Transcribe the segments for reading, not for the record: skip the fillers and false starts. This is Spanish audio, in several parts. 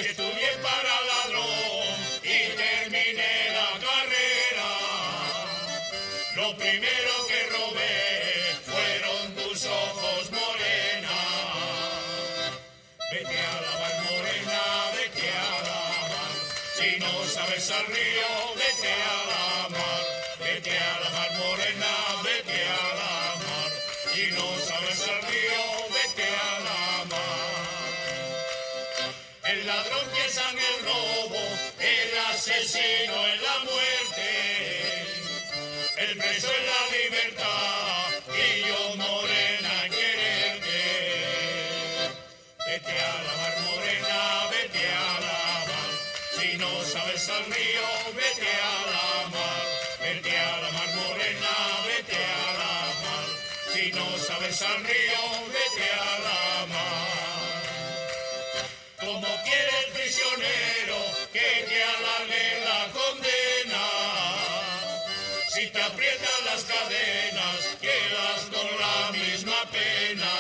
Estudié para ladrón y terminé la carrera. Lo primero que robé fueron tus ojos, morena. Vete a la mar, morena, vete a la mar. Si no sabes al río, vete a la mar. Vete a la mar, morena, vete a la mar. Si no sabes al río, vete a la mar. El ladrón piensa en el robo, el asesino en la muerte, el preso en la libertad y yo, morena, en quererte. Vete a la mar, morena, vete a la mar. Si no sabes al río, vete a la mar. Vete a la mar, morena, vete a la mar. Si no sabes al río, vete a la mar. Como quiere el prisionero que te alargue la condena. Si te aprietan las cadenas, quedas con la misma pena.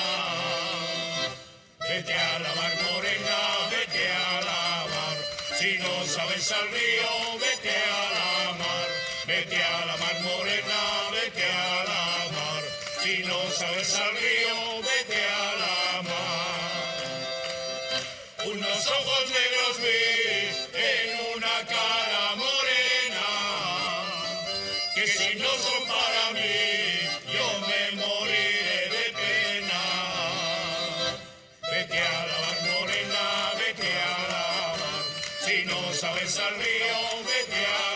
Vete a la mar, morena, vete a la mar. Si no sabes al río, vete a la mar. Vete a la mar, morena, vete a la mar. Si no sabes al río, vete a la mar. Unos ojos negros vi en una cara morena, que si no son para mí, yo me moriré de pena. Vete a la mar, morena, vete a la mar. Si no sabes al río, vete a